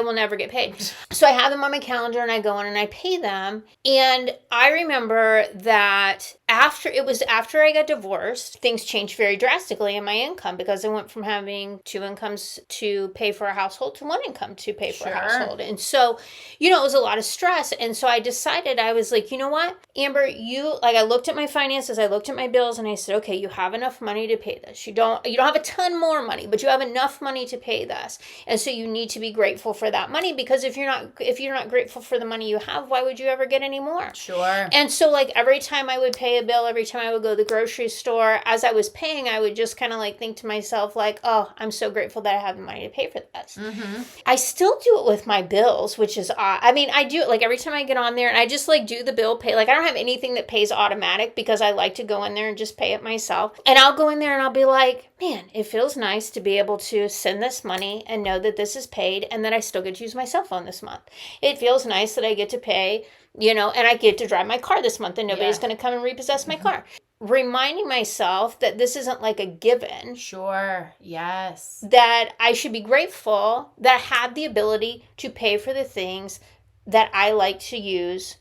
will never get paid. So I have them on my calendar, and I go in and I pay them. And I remember that after I got divorced, things changed very drastically in my income, because I went from having 2 incomes to pay for a household to 1 income to pay for a household. And so, you know, it was a lot of stress. And so I decided, I was like, you know what, Amber, I looked at my finances, I looked at my bills, and I said, okay, you have enough money to pay this. You don't have a ton more money, but you have enough money to pay pay this. And so you need to be grateful for that money, because if you're not grateful for the money you have, why would you ever get any more? Sure. And so like every time I would pay a bill, every time I would go to the grocery store, as I was paying, I would just kind of like think to myself like, oh, I'm so grateful that I have the money to pay for this. Mm-hmm. I still do it with my bills, which is odd. I mean, I do it like every time I get on there and I just like do the bill pay. Like I don't have anything that pays automatic because I like to go in there and just pay it myself. And I'll go in there and I'll be like, man, it feels nice to be able to send this money and know that this is paid and that I still get to use my cell phone this month. It feels nice that I get to pay, and I get to drive my car this month and nobody's going to come and repossess my car. Reminding myself that this isn't like a given. Sure. Yes. That I should be grateful that I have the ability to pay for the things that I like to use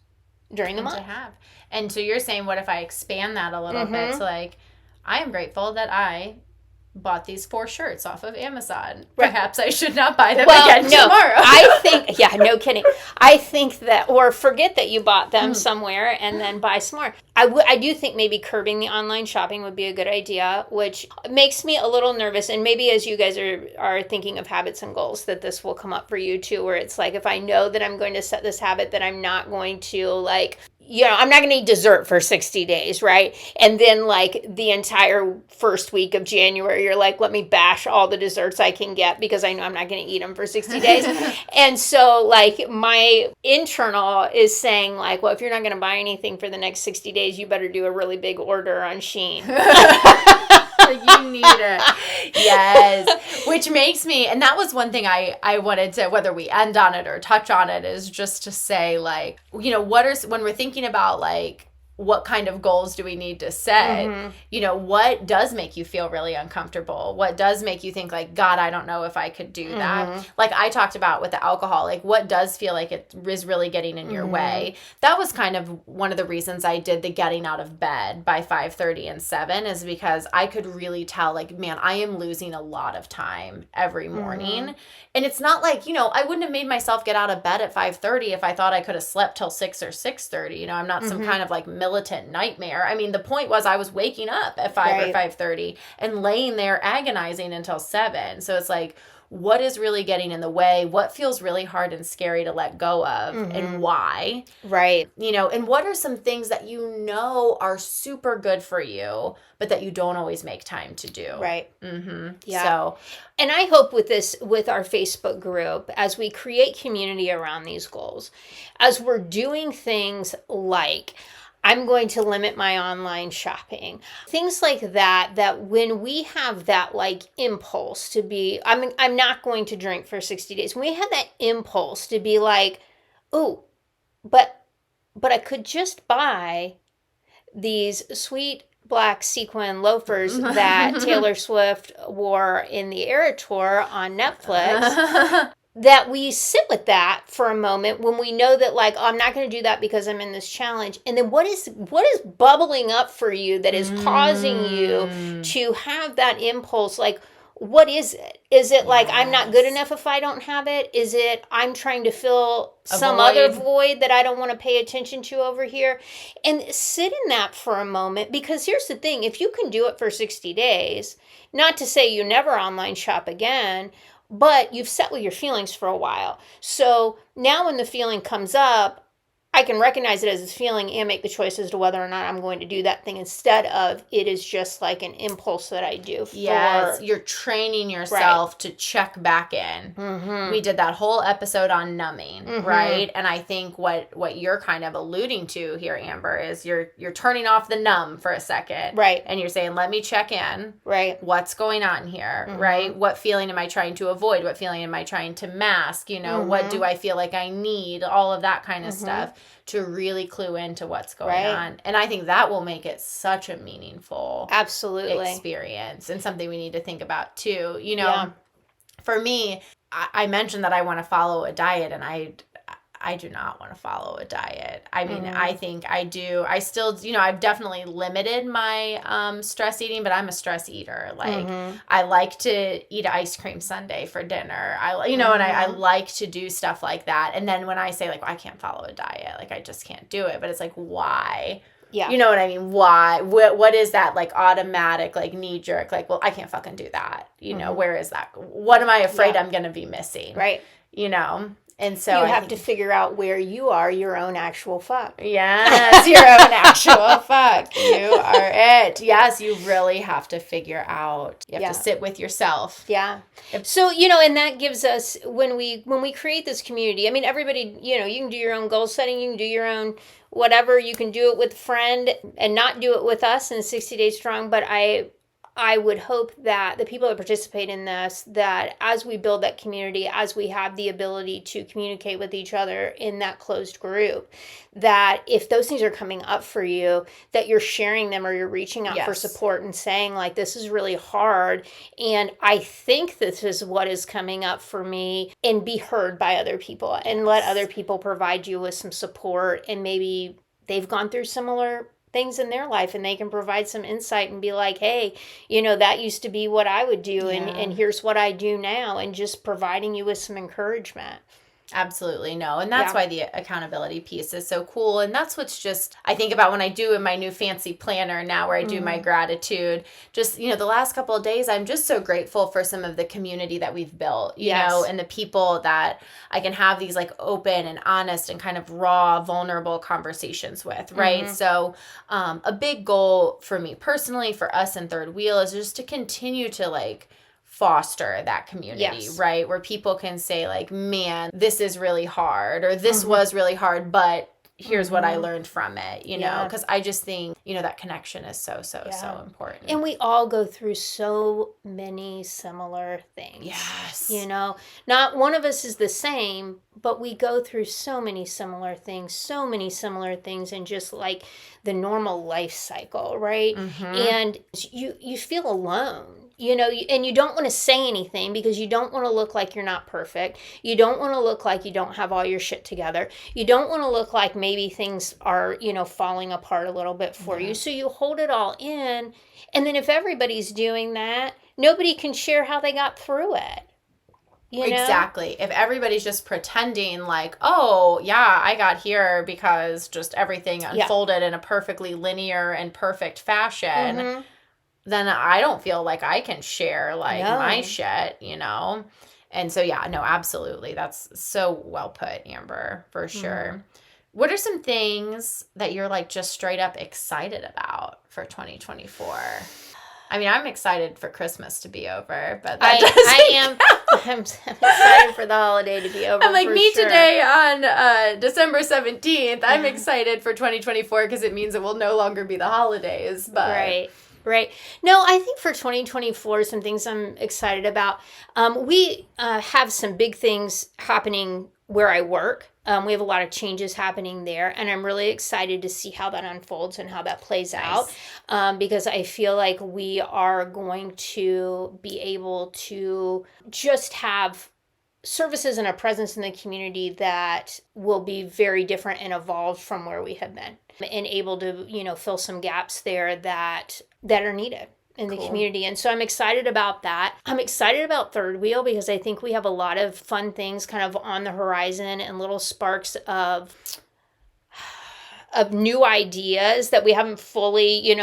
during the month. To have. And so you're saying, what if I expand that a little bit to like, I am grateful that I bought these 4 shirts off of Amazon. Right. Perhaps I should not buy them again tomorrow. I think, no kidding. I think that, or forget that you bought them somewhere and then buy some more. I do think maybe curbing the online shopping would be a good idea, which makes me a little nervous. And maybe as you guys are thinking of habits and goals, that this will come up for you too, where it's like, if I know that I'm going to set this habit, that I'm not going to like, I'm not going to eat dessert for 60 days, right? And then like the entire first week of January, you're like, let me bash all the desserts I can get because I know I'm not going to eat them for 60 days. And so like my internal is saying like, well, if you're not going to buy anything for the next 60 days, you better do a really big order on Shein. You need it. Yes. Which makes me, and that was one thing I wanted to, whether we end on it or touch on it, is just to say like, when we're thinking about like, what kind of goals do we need to set? What does make you feel really uncomfortable? What does make you think like, God, I don't know if I could do that? Like I talked about with the alcohol, like what does feel like it is really getting in your way? That was kind of one of the reasons I did the getting out of bed by 5:30 and 7 is because I could really tell like, man, I am losing a lot of time every morning. And it's not like, I wouldn't have made myself get out of bed at 5:30 if I thought I could have slept till 6 or 6:30. I'm not some kind of like militant nightmare. I mean, the point was I was waking up at 5 or 5:30 and laying there agonizing until 7. So it's like, what is really getting in the way? What feels really hard and scary to let go of and why? Right. And what are some things that are super good for you, but that you don't always make time to do? Right. Yeah. So, and I hope with our Facebook group, as we create community around these goals, as we're doing things like, I'm going to limit my online shopping. Things like that when we have that like impulse to be, I'm not going to drink for 60 days. When we have that impulse to be like, oh, but I could just buy these sweet black sequin loafers that Taylor Swift wore in the Era Tour on Netflix. That we sit with that for a moment when we know that like, oh, I'm not going to do that because I'm in this challenge. And then what is bubbling up for you that is causing you to have that impulse? Like, what is it? Is it like, I'm not good enough if I don't have it? Is it, I'm trying to fill some other void that I don't want to pay attention to over here? And sit in that for a moment, because here's the thing. If you can do it for 60 days, not to say you never online shop again, but you've sat with your feelings for a while. So now when the feeling comes up, I can recognize it as a feeling and make the choice as to whether or not I'm going to do that thing, instead of it is just like an impulse that I do. Yes, you're training yourself to check back in. We did that whole episode on numbing, right? And I think what you're kind of alluding to here, Amber, is you're turning off the numb for a second. Right. And you're saying, let me check in. Right. What's going on here, right? What feeling am I trying to avoid? What feeling am I trying to mask? What do I feel like I need? All of that kind of stuff. To really clue into what's going on. And I think that will make it such a meaningful experience, and something we need to think about too. For me, I mentioned that I want to follow a diet, and I do not want to follow a diet. I mean, I think I do. I still, I've definitely limited my stress eating, but I'm a stress eater. Like, I like to eat an ice cream sundae for dinner. And I like to do stuff like that. And then when I say like, well, I can't follow a diet, like I just can't do it. But it's like, why? Yeah. You know what I mean? Why? What is that like automatic, like knee jerk? Like, well, I can't fucking do that. You know, where is that? What am I afraid I'm going to be missing? Right. You know? And so you have to figure out where you are your own actual fuck. Yes, your own actual fuck. You are it. Yes, you really have to figure out. You have to sit with yourself. Yeah. So, and that gives us, when we create this community, I mean, everybody, you can do your own goal setting, you can do your own whatever, you can do it with a friend and not do it with us in 60 Days Strong, but I would hope that the people that participate in this, that as we build that community, as we have the ability to communicate with each other in that closed group, that if those things are coming up for you, that you're sharing them or you're reaching out for support and saying like, this is really hard. And I think this is what is coming up for me, and be heard by other people and let other people provide you with some support. And maybe they've gone through similar things in their life and they can provide some insight and be like, hey, that used to be what I would do, and here's what I do now, and just providing you with some encouragement. Absolutely. No. And that's why the accountability piece is so cool. And that's what's just, I think about when I do in my new fancy planner now, where I do my gratitude, just, the last couple of days, I'm just so grateful for some of the community that we've built, you know, and the people that I can have these like open and honest and kind of raw, vulnerable conversations with. Right. So a big goal for me personally, for us in Third Wheel, is just to continue to like foster that community, right? Where people can say like, man, this is really hard, or this was really hard, but here's what I learned from it, you know, because I just think, that connection is so important. And we all go through so many similar things. Yes. Not one of us is the same, but we go through so many similar things in just like the normal life cycle, right? And you feel alone. And you don't want to say anything because you don't want to look like you're not perfect. You don't want to look like you don't have all your shit together. You don't want to look like maybe things are, falling apart a little bit for you. So you hold it all in. And then if everybody's doing that, nobody can share how they got through it. Exactly. If everybody's just pretending like, oh, yeah, I got here because just everything unfolded in a perfectly linear and perfect fashion, then I don't feel like I can share like my shit, And so, no, absolutely. That's so well put, Amber, for sure. What are some things that you're like just straight up excited about for 2024? I mean, I'm excited for Christmas to be over, but I'm excited for the holiday to be over. I'm like, today on December 17th, I'm excited for 2024 because it means it will no longer be the holidays. But Right. No, I think for 2024, some things I'm excited about. We have some big things happening where I work. We have a lot of changes happening there, and I'm really excited to see how that unfolds and how that plays out, because I feel like we are going to be able to just have services and a presence in the community that will be very different and evolved from where we have been, and able to, fill some gaps there that are needed in the community. And so I'm excited about that. I'm excited about Third Wheel because I think we have a lot of fun things kind of on the horizon and little sparks of new ideas that we haven't fully,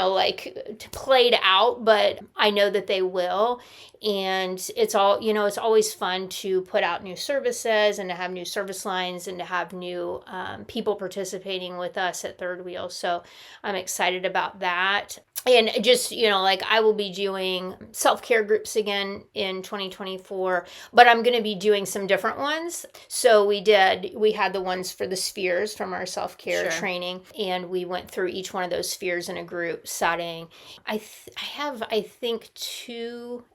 played out, but I know that they will. And it's all, it's always fun to put out new services and to have new service lines and to have new people participating with us at Third Wheel. So I'm excited about that. And just, I will be doing self-care groups again in 2024, but I'm going to be doing some different ones. So we had the ones for the spheres from our self-care training, and we went through each one of those spheres in a group setting. I have,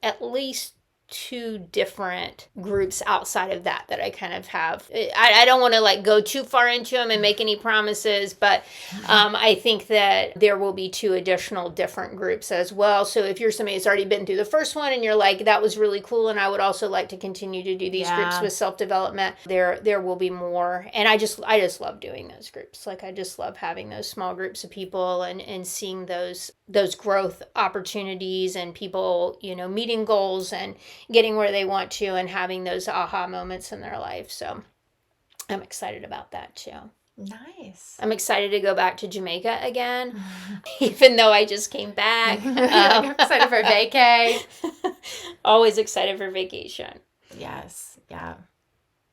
at least two different groups outside of that I kind of have. I don't want to go too far into them and make any promises, but I think that there will be two additional different groups as well. So if you're somebody that's already been through the first one and you're like, that was really cool, and I would also like to continue to do these groups with self-development, there will be more. And I just love doing those groups. I just love having those small groups of people and seeing those growth opportunities and people, meeting goals and getting where they want to and having those aha moments in their life. So I'm excited about that too. Nice. I'm excited to go back to Jamaica again, even though I just came back. I'm excited for vacay. Always excited for vacation. Yes. Yeah.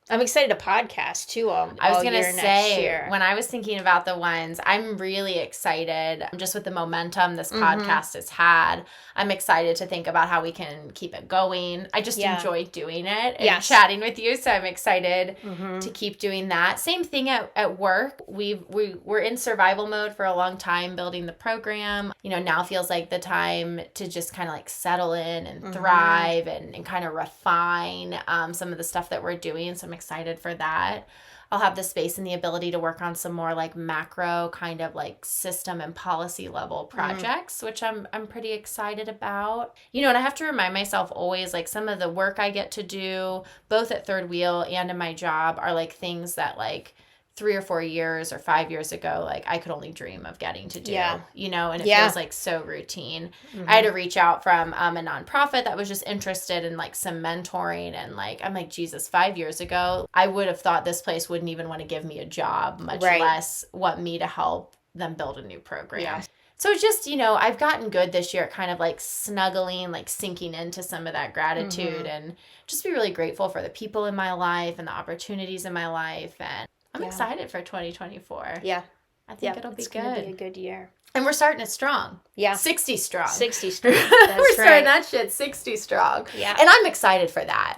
I'm excited to podcast too all I was going year to next say, year. when I was thinking about the ones, I'm really excited just with the momentum this podcast has had. I'm excited to think about how we can keep it going. I just enjoy doing it and chatting with you. So I'm excited to keep doing that. Same thing at work. We're in survival mode for a long time building the program. You know, now feels like the time to just kind of like settle in and thrive and kind of refine some of the stuff that we're doing. So I'm excited for that. I'll have the space and the ability to work on some more like macro kind of like system and policy level projects, which I'm pretty excited about. You know, and I have to remind myself always, like, some of the work I get to do both at Third Wheel and in my job are like things that like 3 or 4 years or 5 years ago, like I could only dream of getting to do, you know, and it feels like so routine. I had to reach out from a nonprofit that was just interested in like some mentoring, and like, I'm like, Jesus, 5 years ago, I would have thought this place wouldn't even want to give me a job, much less want me to help them build a new program. Yeah. So it's just, you know, I've gotten good this year at kind of like snuggling, like sinking into some of that gratitude and just be really grateful for the people in my life and the opportunities in my life. And I'm excited for 2024. Yeah. I think it'll be good. It's going to be a good year. And we're starting it strong. Yeah. 60 strong. 60 strong. We're starting that shit 60 strong. Yeah. And I'm excited for that.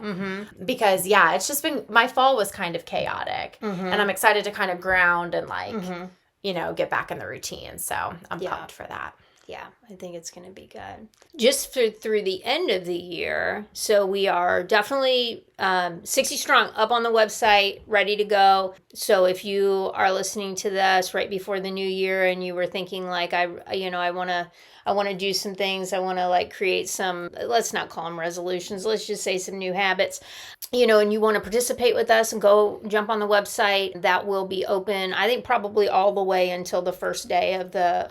Because, it's just been, my fall was kind of chaotic. And I'm excited to kind of ground and like, you know, get back in the routine. So I'm pumped for that. Yeah, I think it's going to be good. Just through the end of the year, so we are definitely 60 strong up on the website, ready to go. So if you are listening to this right before the new year and you were thinking like, I want to do some things, I want to like create some, let's not call them resolutions, let's just say some new habits, you know, and you want to participate with us, and go jump on the website. That will be open, I think, probably all the way until the first day of the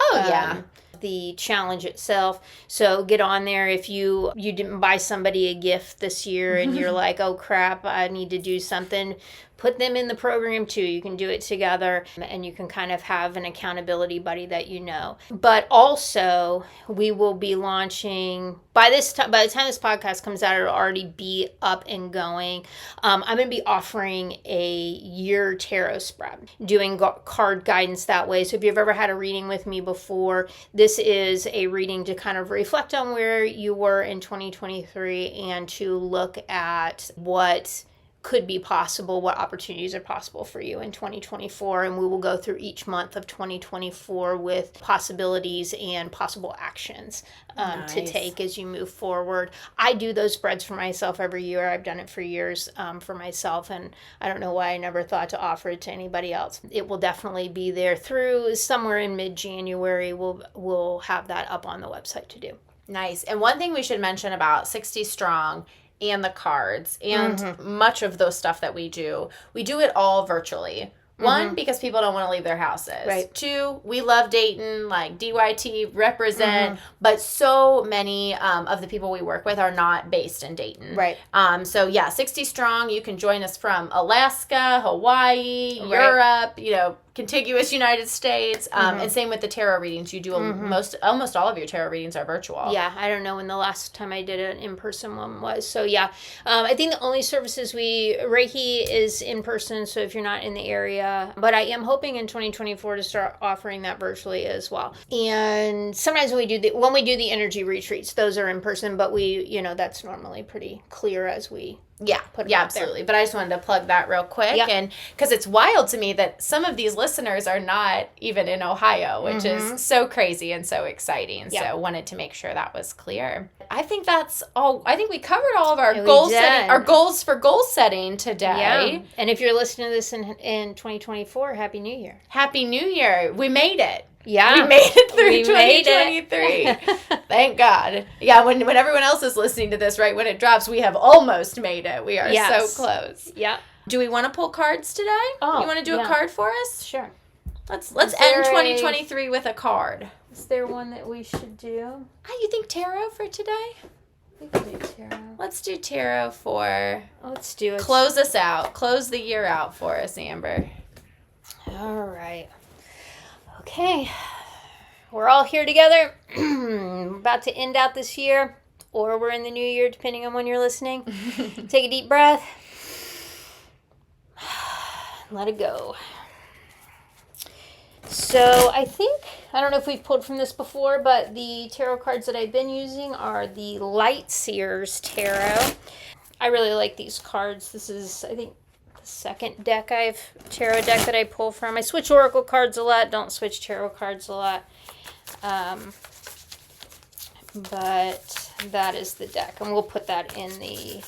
the challenge itself. So get on there. If you didn't buy somebody a gift this year and you're like, oh crap, I need to do something, put them in the program too. You can do it together, and you can kind of have an accountability buddy that you know. But also, we will be launching by the time this podcast comes out, it'll already be up and going. I'm going to be offering a year tarot spread, doing card guidance that way. So if you've ever had a reading with me before, this is a reading to kind of reflect on where you were in 2023 and to look at what could be possible, what opportunities are possible for you in 2024. And we will go through each month of 2024 with possibilities and possible actions to take as you move forward. I do those spreads for myself every year. I've done it for years for myself, and I don't know why I never thought to offer it to anybody else. It will definitely be there through somewhere in mid-January. We'll have that up on the website to do. Nice. And one thing we should mention about 60 Strong and the cards and much of those stuff that we do it all virtually. One, because people don't want to leave their houses. Right. Two, we love Dayton, like DYT, represent, but so many of the people we work with are not based in Dayton. Right. So 60 Strong, you can join us from Alaska, Hawaii, Europe, you know, contiguous United States, and same with the tarot readings. You do almost all of your tarot readings are virtual. Yeah, I don't know when the last time I did an in-person one was. So I think the only services Reiki is in person. So if you're not in the area, but I am hoping in 2024 to start offering that virtually as well. And sometimes when we do the energy retreats, those are in person, but that's normally pretty clear as we put them out absolutely. there. But I just wanted to plug that real quick, and because it's wild to me that some of these listeners are not even in Ohio, which is so crazy and so exciting. So wanted to make sure that was clear. I think that's all. I think we covered all of our goals for goal setting today. Yeah. And if you're listening to this in 2024, Happy New Year. Happy New Year. We made it. Yeah. We made it through 2023. Thank God. Yeah, when everyone else is listening to this, right, when it drops, we have almost made it. We are so close. Yeah. Do we want to pull cards today? You want to do a card for us? Sure. Let's end 2023 with a card. Is there one that we should do? You think tarot for today? We can do tarot. Let's do tarot for... Let's do it. Close us out. Close the year out for us, Amber. All right. Okay. We're all here together. We're about to end out this year, or we're in the new year, depending on when you're listening. Take a deep breath. Let it go. So I don't know if we've pulled from this before, but the tarot cards that I've been using are the Light Seers Tarot. I really like these cards. This is, I think, the second tarot deck that I pull from. I switch oracle cards a lot, don't switch tarot cards a lot. But that is the deck, and we'll put that in the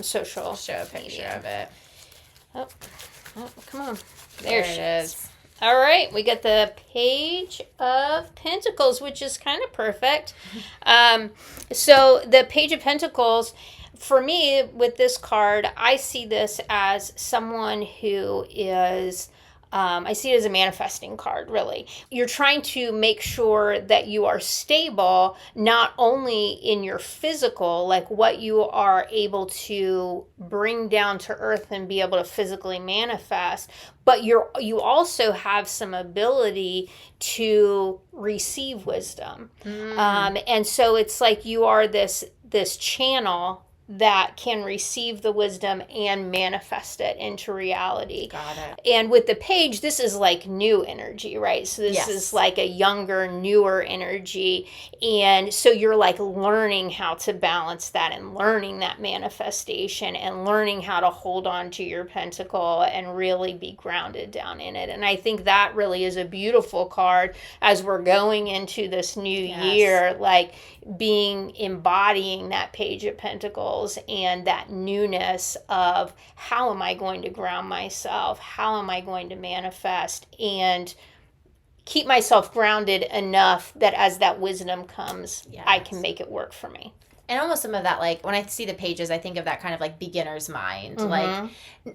social. Show a picture of it. Oh, come on. There it is. All right, we got the Page of Pentacles, which is kind of perfect. So the Page of Pentacles, for me, with this card, I see this as someone who is... I see it as a manifesting card, really. You're trying to make sure that you are stable, not only in your physical, like what you are able to bring down to earth and be able to physically manifest, but you also have some ability to receive wisdom. And so it's like you are this channel that can receive the wisdom and manifest it into reality. Got it. And with the page, this is like new energy, right? So this is like a younger, newer energy. And so you're like learning how to balance that and learning that manifestation and learning how to hold on to your pentacle and really be grounded down in it. And I think that really is a beautiful card as we're going into this new year, like embodying that Page of Pentacles and that newness of how am I going to ground myself? How am I going to manifest and keep myself grounded enough that as that wisdom comes, I can make it work for me. And almost some of that, like, when I see the pages, I think of that kind of, like, beginner's mind. Like,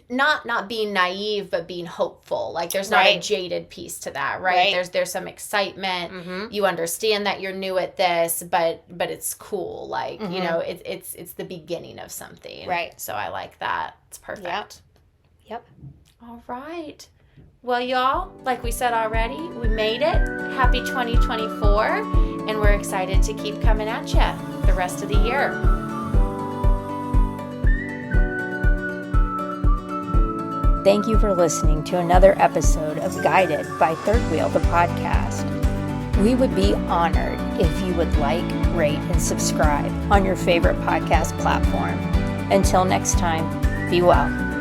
not being naive, but being hopeful. Like, there's not a jaded piece to that, right? There's some excitement. You understand that you're new at this, but it's cool. Like, you know, it's the beginning of something. Right. So I like that. It's perfect. Yep. All right. Well, y'all, like we said already, we made it. Happy 2024. And we're excited to keep coming at you the rest of the year. Thank you for listening to another episode of Guided by Third Wheel, the podcast. We would be honored if you would like, rate, and subscribe on your favorite podcast platform. Until next time, be well.